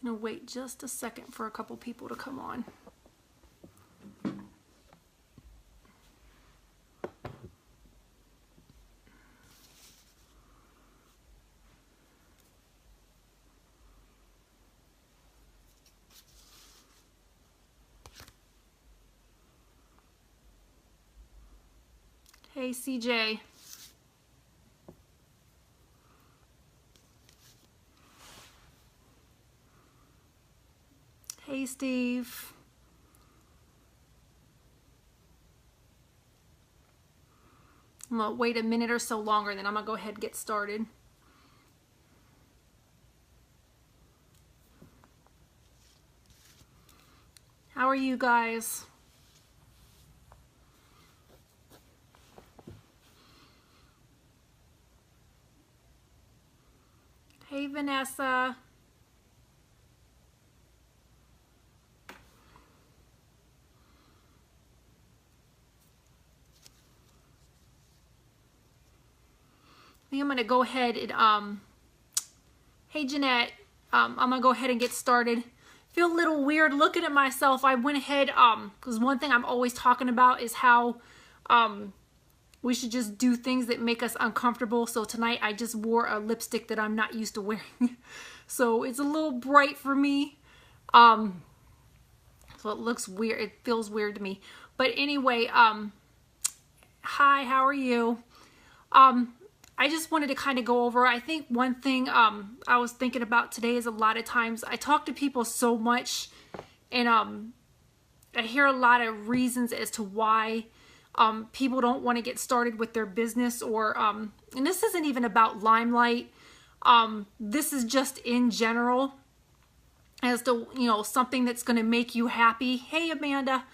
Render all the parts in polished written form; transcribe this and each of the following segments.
I'm gonna wait just a second for a couple people to come on. Hey, CJ. Hey, Steve. I'm gonna wait a minute or so longer, then I'm gonna go ahead and get started. How are you guys? Hey, Vanessa. I think I'm gonna go ahead and hey, Jeanette. I'm gonna go ahead and get started. Feel a little weird looking at myself. I went ahead because one thing I'm always talking about is how we should just do things that make us uncomfortable. So tonight I just wore a lipstick that I'm not used to wearing. So it's a little bright for me. So it looks weird. It feels weird to me. But anyway, hi, how are you? I just wanted to kind of go over, I think one thing I was thinking about today is a lot of times I talk to people so much and I hear a lot of reasons as to why people don't want to get started with their business or, and this isn't even about Limelight. This is just in general as to, you know, something that's going to make you happy. Hey, Amanda.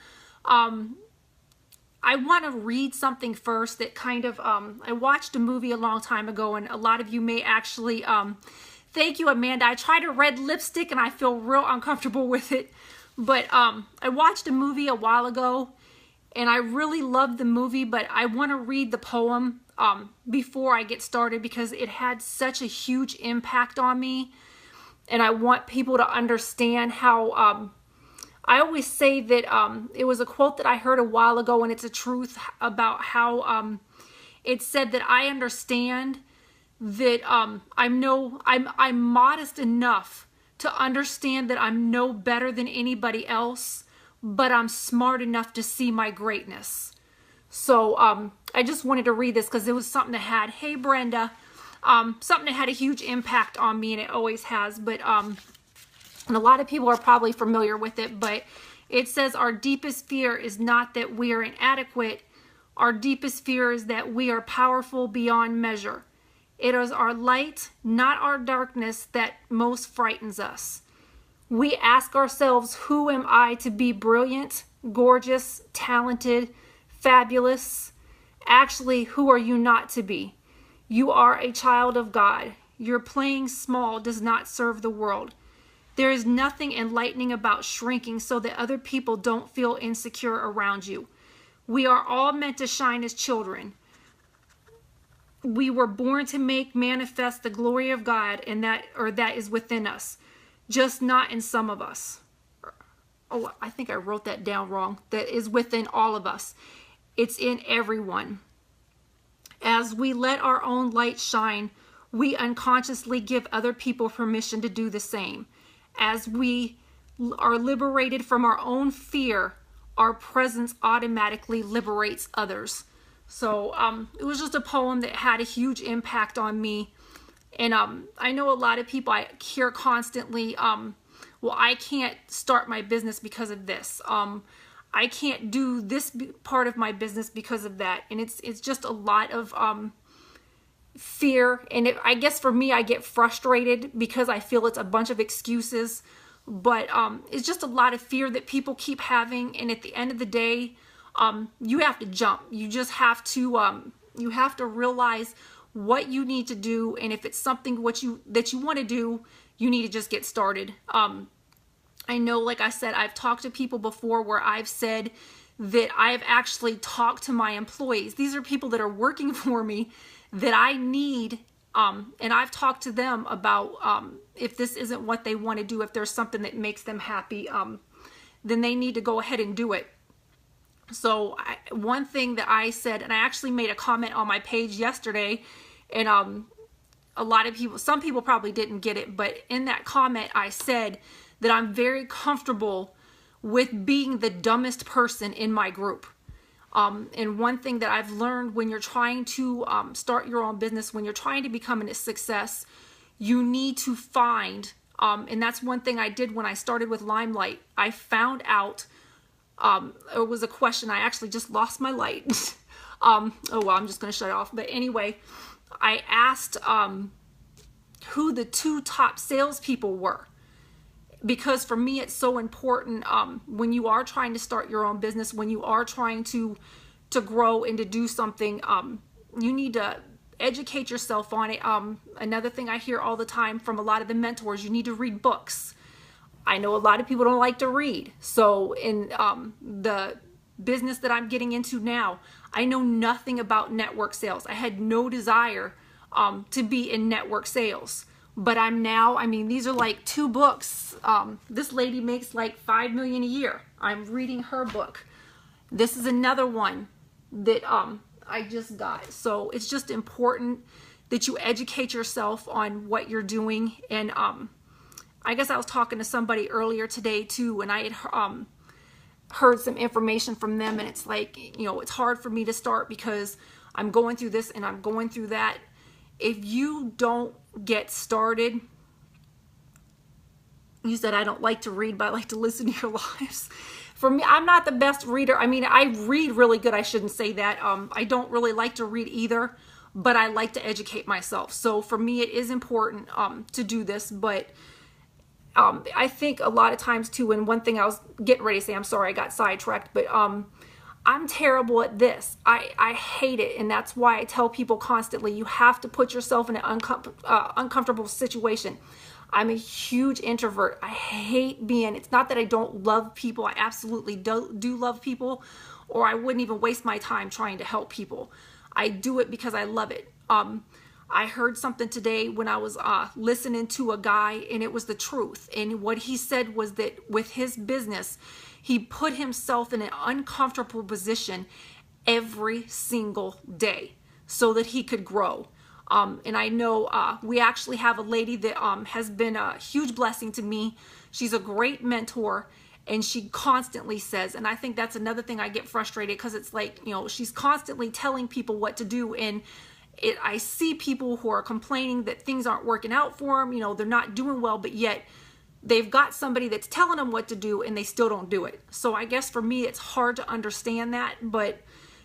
I want to read something first that kind of, I watched a movie a long time ago and a lot of you may actually, thank you, Amanda. I tried a red lipstick and I feel real uncomfortable with it. But I watched a movie a while ago and I really loved the movie, but I want to read the poem before I get started because it had such a huge impact on me. And I want people to understand how, I always say that it was a quote that I heard a while ago and it's a truth about how it said that I understand that I'm modest enough to understand that I'm no better than anybody else, but I'm smart enough to see my greatness. So I just wanted to read this because it was something that had, hey Brenda, something that had a huge impact on me and it always has, but and a lot of people are probably familiar with it, but it says our deepest fear is not that we are inadequate. Our deepest fear is that we are powerful beyond measure. It is our light, not our darkness, that most frightens us. We ask ourselves, who am I to be brilliant, gorgeous, talented, fabulous? Actually, who are you not to be? You are a child of God. Your playing small does not serve the world. There is nothing enlightening about shrinking so that other people don't feel insecure around you. We are all meant to shine as children. We were born to make manifest the glory of God, and that is within us, just not in some of us. Oh, I think I wrote that down wrong. That is within all of us. It's in everyone. As we let our own light shine, we unconsciously give other people permission to do the same. As we are liberated from our own fear, our presence automatically liberates others. So it was just a poem that had a huge impact on me. And I know a lot of people I hear constantly, well, I can't start my business because of this. I can't do this part of my business because of that. And it's just a lot of fear. And I guess for me, I get frustrated because I feel it's a bunch of excuses. But it's just a lot of fear that people keep having. And at the end of the day, you have to jump. You just have to realize what you need to do. And if it's something that you want to do, you need to just get started. I know, like I said, I've talked to people before where I've said that I have actually talked to my employees. These are people that are working for me that I need And I've talked to them about if this isn't what they want to do, if there's something that makes them happy, then they need to go ahead and do it. So one thing that I said, and I actually made a comment on my page yesterday, and a lot of people, some people probably didn't get it, but in that comment I said that I'm very comfortable with being the dumbest person in my group. And one thing that I've learned when you're trying to start your own business, when you're trying to become a success, you need to find, and that's one thing I did when I started with Limelight. I found out, it was a question, I actually just lost my light. Oh well, I'm just going to shut it off. But anyway, I asked who the 2 top salespeople were. Because for me, it's so important when you are trying to start your own business, when you are trying to grow and to do something, you need to educate yourself on it. Another thing I hear all the time from a lot of the mentors, you need to read books. I know a lot of people don't like to read. So in the business that I'm getting into now, I know nothing about network sales. I had no desire to be in network sales. But I'm now, I mean, these are like 2 books. This lady makes like $5 million a year. I'm reading her book. This is another one that I just got. So it's just important that you educate yourself on what you're doing. And I guess I was talking to somebody earlier today too, and I had heard some information from them, and it's like, you know, it's hard for me to start because I'm going through this and I'm going through that. If you don't get started, you said I don't like to read, but I like to listen to your lives. For me, I'm not the best reader. I mean, I read really good. I shouldn't say that. I don't really like to read either, but I like to educate myself. So for me, it is important to do this. But I think a lot of times too, and one thing I was getting ready to say, I'm sorry I got sidetracked, but I'm terrible at this. I hate it, and that's why I tell people constantly, you have to put yourself in an uncomfortable situation. I'm a huge introvert. I hate being, it's not that I don't love people. I absolutely do love people, or I wouldn't even waste my time trying to help people. I do it because I love it. I heard something today when I was listening to a guy, and it was the truth. And what he said was that with his business, he put himself in an uncomfortable position every single day so that he could grow. And I know we actually have a lady that has been a huge blessing to me. She's a great mentor, and she constantly says, and I think that's another thing I get frustrated, because it's like, you know, she's constantly telling people what to do, and I see people who are complaining that things aren't working out for them, you know, they're not doing well, but yet they've got somebody that's telling them what to do and they still don't do it. So I guess for me, it's hard to understand that, but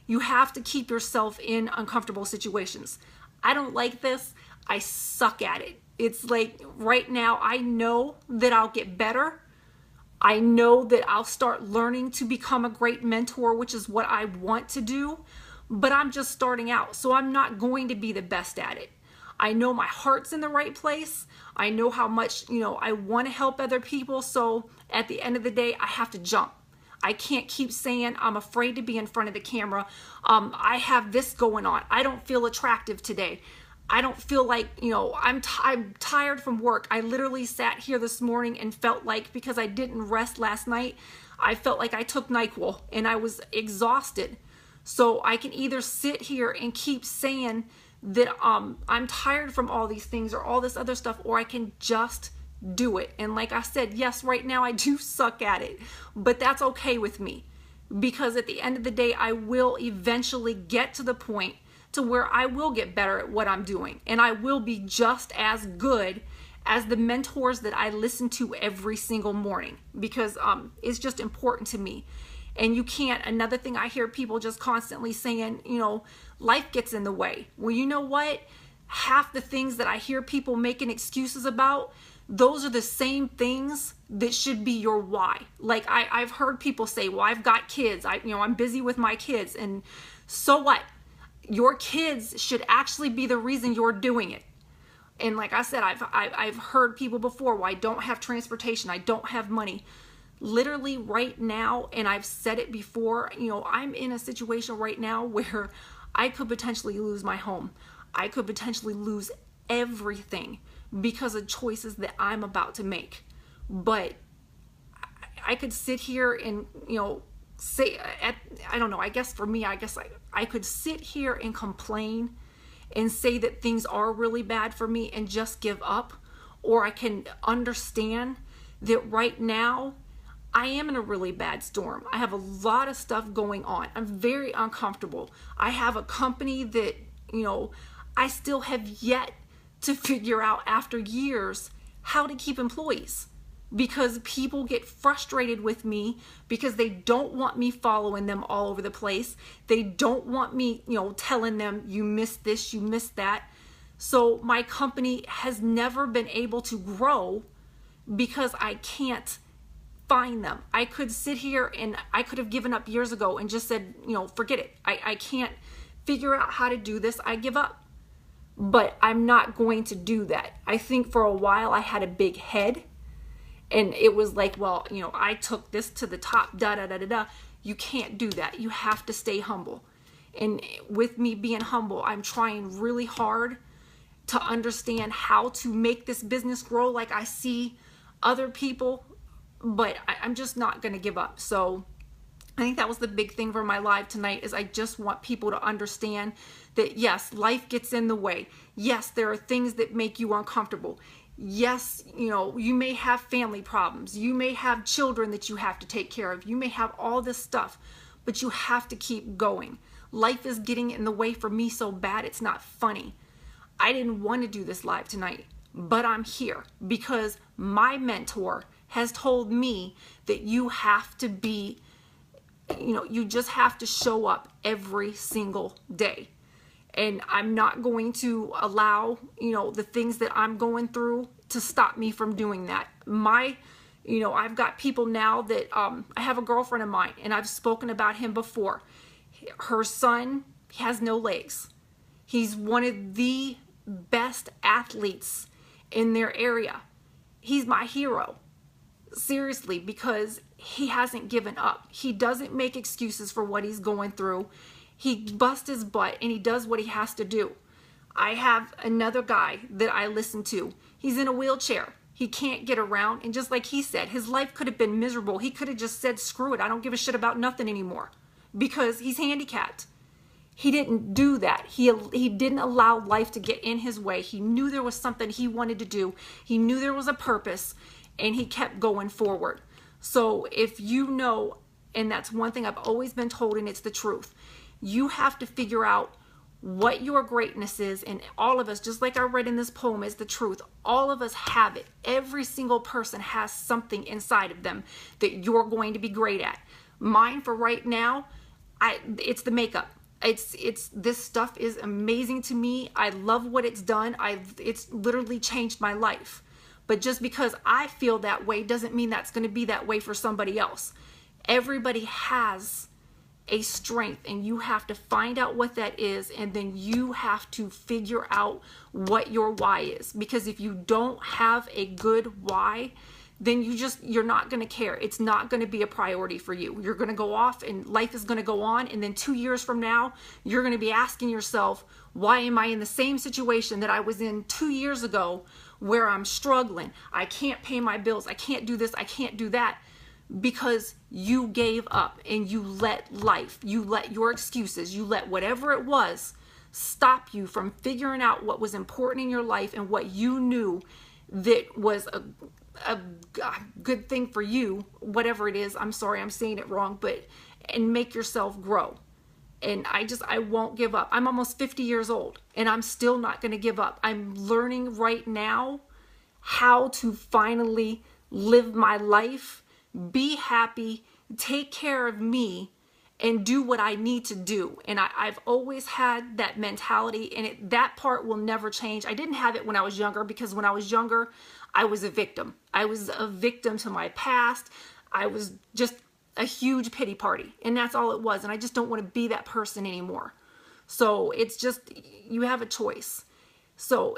you have to keep yourself in uncomfortable situations. I don't like this. I suck at it. It's like right now, I know that I'll get better. I know that I'll start learning to become a great mentor, which is what I want to do, but I'm just starting out. So I'm not going to be the best at it. I know my heart's in the right place. I know how much, you know, I want to help other people. So at the end of the day, I have to jump. I can't keep saying I'm afraid to be in front of the camera. I have this going on. I don't feel attractive today. I don't feel like, you know, I'm tired from work. I literally sat here this morning and felt like, because I didn't rest last night, I felt like I took NyQuil and I was exhausted. So I can either sit here and keep saying that I'm tired from all these things or all this other stuff, or I can just do it. And like I said, yes, right now I do suck at it, but that's okay with me, because at the end of the day, I will eventually get to the point to where I will get better at what I'm doing, and I will be just as good as the mentors that I listen to every single morning, because it's just important to me. And you can't, another thing I hear people just constantly saying, you know, life gets in the way. Well, you know what? Half the things that I hear people making excuses about, those are the same things that should be your why. Like I've heard people say, well, I've got kids. I'm busy with my kids. And so what? Your kids should actually be the reason you're doing it. And like I said, I've heard people before, well, I don't have transportation. I don't have money. Literally right now, and I've said it before, you know, I'm in a situation right now where I could potentially lose my home. I could potentially lose everything because of choices that I'm about to make. But I could sit here and, say, I don't know, I guess for me, I could sit here and complain and say that things are really bad for me and just give up. Or I can understand that right now I am in a really bad storm. I have a lot of stuff going on. I'm very uncomfortable. I have a company that, I still have yet to figure out after years how to keep employees, because people get frustrated with me because they don't want me following them all over the place. They don't want me, telling them you missed this, you missed that. So my company has never been able to grow because I can't find them. I could sit here and I could have given up years ago and just said, forget it. I can't figure out how to do this. I give up. But I'm not going to do that. I think for a while I had a big head and it was like, well, I took this to the top, da da da da da. You can't do that. You have to stay humble. And with me being humble, I'm trying really hard to understand how to make this business grow like I see other people, but I'm just not going to give up. So I think that was the big thing for my live tonight, is I just want people to understand that yes, life gets in the way. Yes, there are things that make you uncomfortable. Yes, you may have family problems. You may have children that you have to take care of. You may have all this stuff, but you have to keep going. Life is getting in the way for me so bad, it's not funny. I didn't want to do this live tonight, but I'm here because my mentor has told me that you have to be, you just have to show up every single day. And I'm not going to allow, the things that I'm going through to stop me from doing that. I've got people now that, I have a girlfriend of mine, and I've spoken about him before. Her son has no legs. He's one of the best athletes in their area. He's my hero. Seriously, because he hasn't given up. He doesn't make excuses for what he's going through. He busts his butt and he does what he has to do. I have another guy that I listen to. He's in a wheelchair. He can't get around. And just like he said, his life could have been miserable. He could have just said, screw it, I don't give a shit about nothing anymore, because he's handicapped. He didn't do that. He didn't allow life to get in his way. He knew there was something he wanted to do. He knew there was a purpose, and he kept going forward. So if and that's one thing I've always been told, and it's the truth, you have to figure out what your greatness is. And all of us, just like I read in this poem, is the truth. All of us have it. Every single person has something inside of them that you're going to be great at. Mine for right now, it's the makeup. It's this stuff is amazing to me. I love what it's done. It's literally changed my life. But just because I feel that way doesn't mean that's going to be that way for somebody else. Everybody has a strength, and you have to find out what that is, and then you have to figure out what your why is. Because if you don't have a good why, then you're not going to care. It's not going to be a priority for you. You're going to go off and life is going to go on. And then 2 years from now, you're going to be asking yourself, why am I in the same situation that I was in 2 years ago, where I'm struggling? I can't pay my bills. I can't do this. I can't do that. Because you gave up and you let life, you let your excuses, you let whatever it was stop you from figuring out what was important in your life and what you knew that was a good thing for you, whatever it is. I'm sorry, I'm saying it wrong, and make yourself grow. And I won't give up. I'm almost 50 years old and I'm still not going to give up. I'm learning right now how to finally live my life, be happy, take care of me, and do what I need to do. And I've always had that mentality, and that part will never change. I didn't have it when I was younger, because when I was younger, I was a victim. I was a victim to my past. I was just a huge pity party, and that's all it was. And I just don't want to be that person anymore. So it's just, you have a choice. So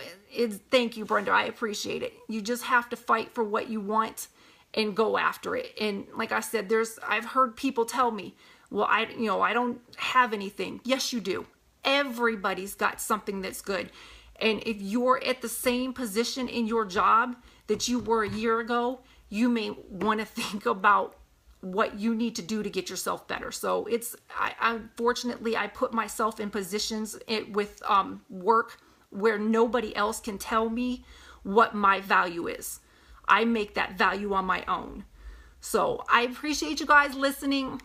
thank you, Brenda. I appreciate it. You just have to fight for what you want and go after it. And like I said, I've heard people tell me, well, I don't have anything. Yes, you do. Everybody's got something that's good. And if you're at the same position in your job that you were a year ago, you may want to think about what you need to do to get yourself better. So unfortunately, I put myself in positions with work where nobody else can tell me what my value is. I make that value on my own. So I appreciate you guys listening.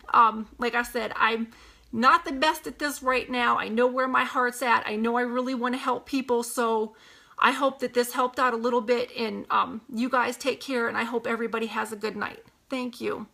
Like I said, I'm not the best at this right now. I know where my heart's at. I know I really want to help people. So I hope that this helped out a little bit. And you guys take care. And I hope everybody has a good night. Thank you.